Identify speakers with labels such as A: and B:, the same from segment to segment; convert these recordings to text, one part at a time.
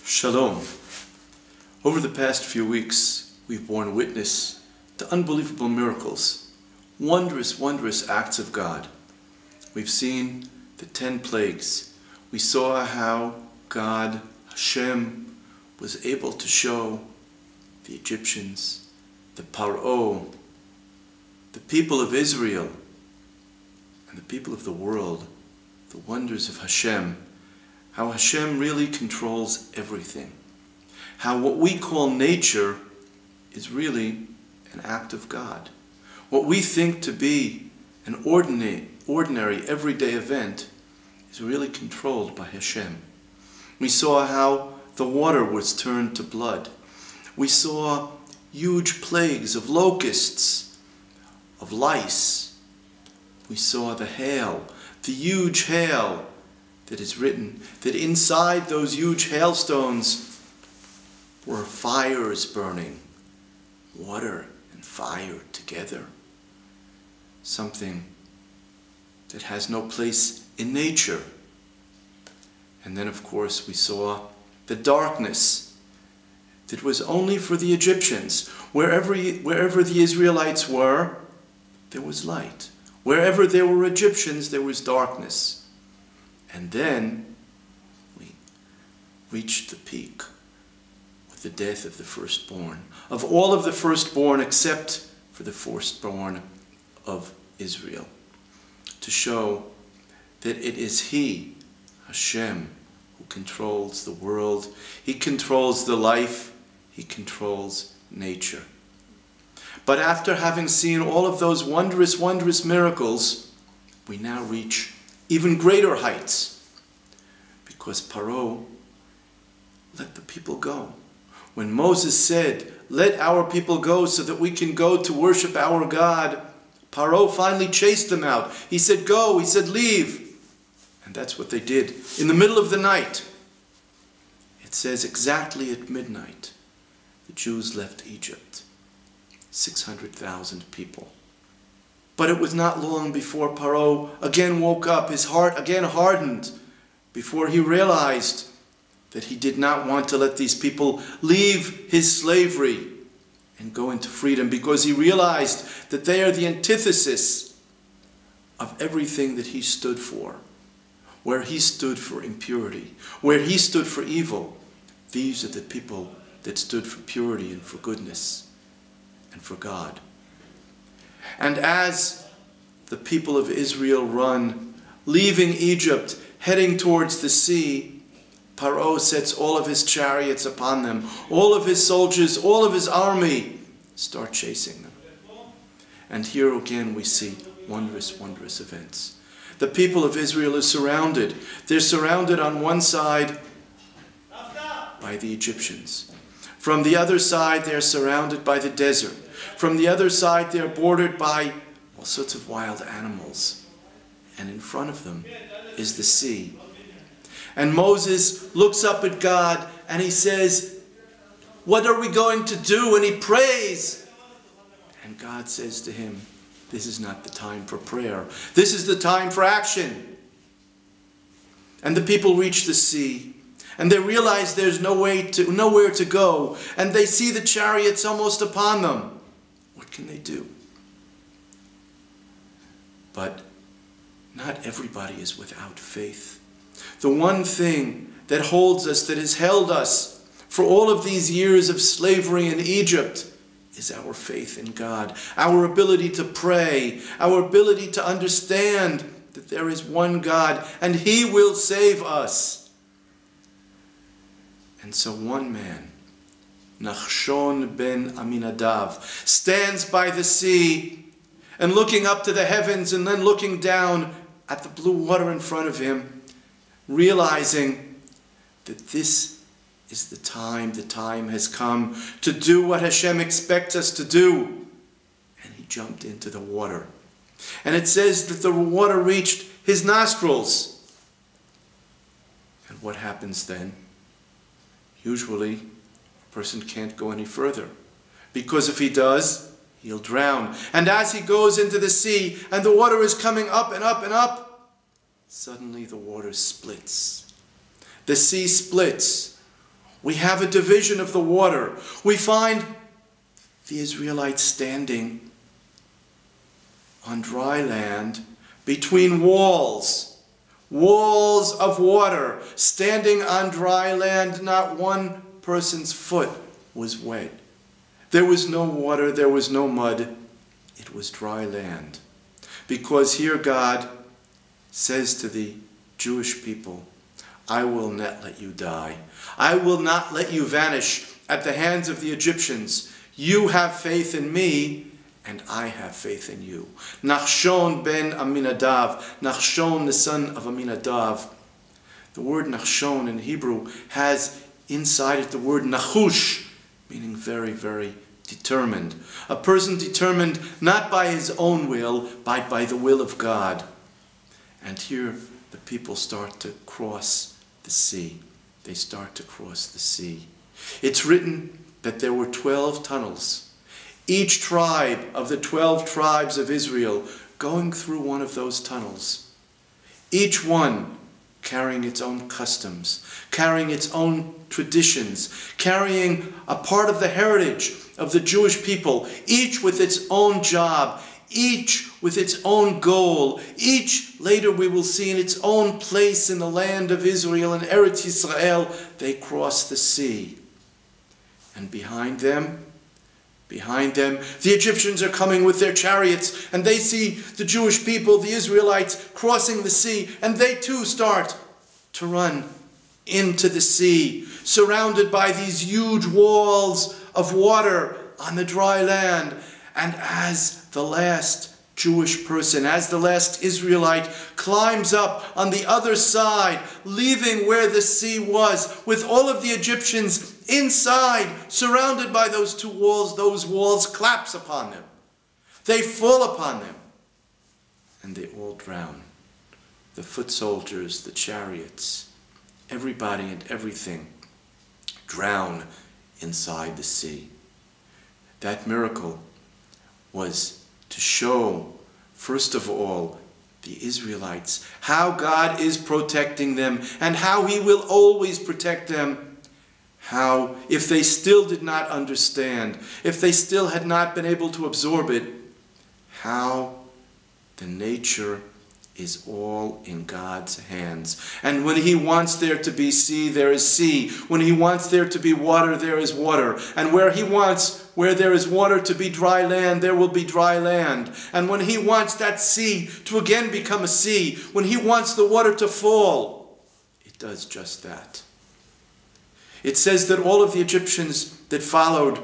A: Shalom. Over the past few weeks, we've borne witness to unbelievable miracles, wondrous acts of God. We've seen the 10 plagues. We saw how God, Hashem, was able to show the Egyptians, the Paro, the people of Israel, and the people of the world, the wonders of Hashem, how Hashem really controls everything. How what we call nature is really an act of God. What we think to be an ordinary everyday event is really controlled by Hashem. We saw how the water was turned to blood. We saw huge plagues of locusts, of lice. We saw the hail, the huge hail that is written, that inside those huge hailstones were fires burning, water and fire together. Something that has no place in nature. And then, of course, we saw the darkness that was only for the Egyptians. Wherever the Israelites were, there was light. Wherever there were Egyptians, there was darkness. And then we reached the peak with the death of the firstborn, of all of the firstborn except for the firstborn of Israel, to show that it is He, Hashem, who controls the world. He controls the life. He controls nature. But after having seen all of those wondrous miracles, we now reach even greater heights, because Paro let the people go. When Moses said, "Let our people go so that we can go to worship our God," Paro finally chased them out. He said, "Go." He said, "Leave." And that's what they did. In the middle of the night, it says exactly at midnight, the Jews left Egypt. 600,000 people. But it was not long before Paro again woke up, his heart again hardened, before he realized that he did not want to let these people leave his slavery and go into freedom, because he realized that they are the antithesis of everything that he stood for. Where he stood for impurity, where he stood for evil, these are the people that stood for purity and for goodness and for God. And as the people of Israel run, leaving Egypt, heading towards the sea, Paro sets all of his chariots upon them. All of his soldiers, all of his army start chasing them. And here again we see wondrous events. The people of Israel are surrounded. They're surrounded on one side by the Egyptians. From the other side, they're surrounded by the desert. From the other side, they're bordered by all sorts of wild animals. And in front of them is the sea. And Moses looks up at God and he says, "What are we going to do?" And he prays. And God says to him, "This is not the time for prayer. This is the time for action." And the people reach the sea. And they realize there's nowhere to go. And they see the chariots almost upon them. What can they do? But not everybody is without faith. The one thing that holds us, that has held us for all of these years of slavery in Egypt, is our faith in God. Our ability to pray. Our ability to understand that there is one God and He will save us. And so one man, Nachshon ben Aminadav, stands by the sea and looking up to the heavens and then looking down at the blue water in front of him, realizing that this is the time has come to do what Hashem expects us to do. And he jumped into the water. And it says that the water reached his nostrils. And what happens then? Usually, a person can't go any further, because if he does, he'll drown. And as he goes into the sea, and the water is coming up and up and up, suddenly the water splits. The sea splits. We have a division of the water. We find the Israelites standing on dry land between walls of water, standing on dry land. Not one person's foot was wet. There was no water, there was no mud. It was dry land. Because here God says to the Jewish people, I will not let you die. I will not let you vanish at the hands of the Egyptians. You have faith in me, and I have faith in you. Nachshon ben Aminadav, Nachshon the son of Aminadav. The word Nachshon in Hebrew has inside it the word Nachush, meaning very, very determined. A person determined not by his own will, but by the will of God. And here the people start to cross the sea. They start to cross the sea. It's written that there were 12 tunnels. Each tribe of the 12 tribes of Israel going through one of those tunnels. Each one carrying its own customs, carrying its own traditions, carrying a part of the heritage of the Jewish people, each with its own job, each with its own goal, each, later we will see, in its own place in the land of Israel, in Eretz Yisrael. They cross the sea. And behind them, the Egyptians are coming with their chariots, and they see the Jewish people, the Israelites, crossing the sea, and they too start to run into the sea, surrounded by these huge walls of water on the dry land. And as the last Jewish person, as the last Israelite climbs up on the other side, leaving where the sea was, with all of the Egyptians inside, surrounded by those two walls, those walls collapse upon them. They fall upon them, and they all drown. The foot soldiers, the chariots, everybody and everything drown inside the sea. That miracle was to show, first of all, the Israelites how God is protecting them and how he will always protect them. How, if they still did not understand, if they still had not been able to absorb it, how the nature is all in God's hands. And when he wants there to be sea, there is sea. When he wants there to be water, there is water. And where he wants, where there is water to be dry land, there will be dry land. And when he wants that sea to again become a sea, when he wants the water to fall, it does just that. It says that all of the Egyptians that followed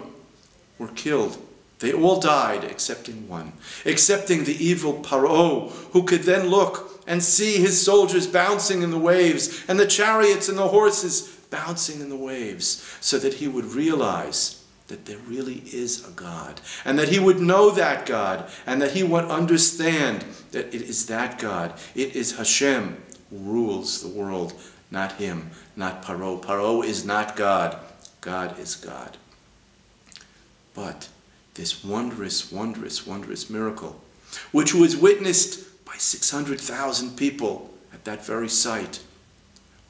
A: were killed. They all died excepting one, excepting the evil Paro, who could then look and see his soldiers bouncing in the waves and the chariots and the horses bouncing in the waves, so that he would realize that there really is a God, and that he would know that God, and that he would understand that it is that God. It is Hashem who rules the world, not him, not Paro. Paro is not God. God is God. But this wondrous, wondrous, wondrous miracle, which was witnessed by 600,000 people at that very site,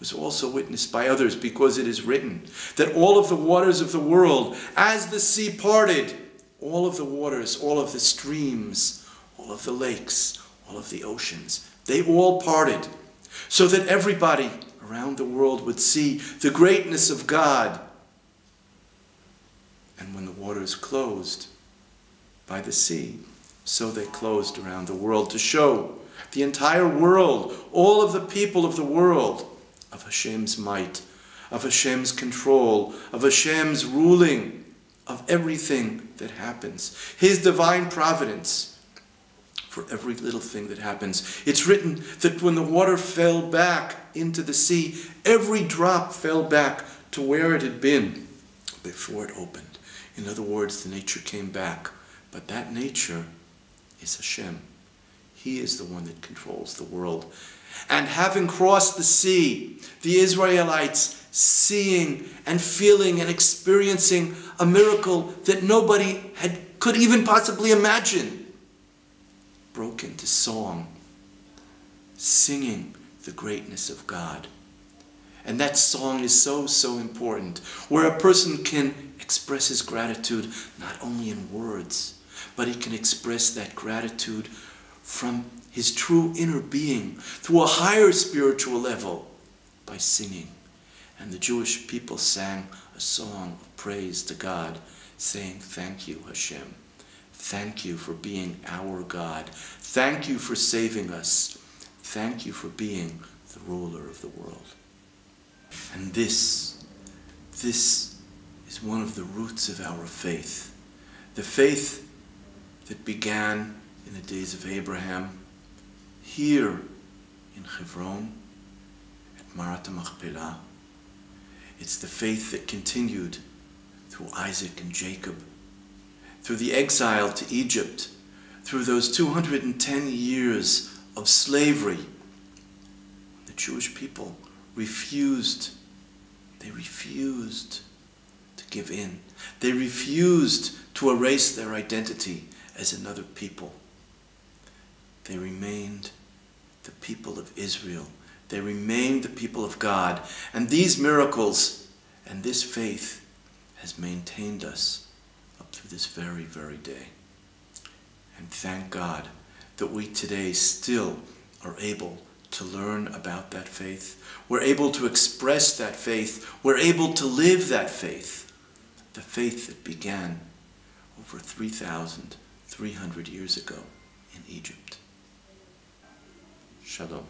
A: was also witnessed by others, because it is written that all of the waters of the world, as the sea parted, all of the waters, all of the streams, all of the lakes, all of the oceans, they all parted, so that everybody around the world would see the greatness of God. And when the waters closed by the sea, so they closed around the world, to show the entire world, all of the people of the world, of Hashem's might, of Hashem's control, of Hashem's ruling, of everything that happens. His divine providence for every little thing that happens. It's written that when the water fell back into the sea, every drop fell back to where it had been before it opened. In other words, the nature came back. But that nature is Hashem. He is the one that controls the world. And having crossed the sea, the Israelites, seeing and feeling and experiencing a miracle that nobody could even possibly imagine, broke into song, singing the greatness of God. And that song is so, so important, where a person can express his gratitude not only in words, but he can express that gratitude from his true inner being through a higher spiritual level by singing. And the Jewish people sang a song of praise to God, saying, "Thank you, Hashem. Thank you for being our God. Thank you for saving us. Thank you for being the ruler of the world." And this is one of the roots of our faith. The faith that began in the days of Abraham, here in Hebron, at Marat HaMachpelah. It's the faith that continued through Isaac and Jacob, through the exile to Egypt, through those 210 years of slavery. The Jewish people refused to give in. They refused to erase their identity as another people. They remained the people of Israel. They remained the people of God. And these miracles and this faith has maintained us up through this very, very day. And thank God that we today still are able to learn about that faith. We're able to express that faith. We're able to live that faith. The faith that began over 3,300 years ago in Egypt. Shalom.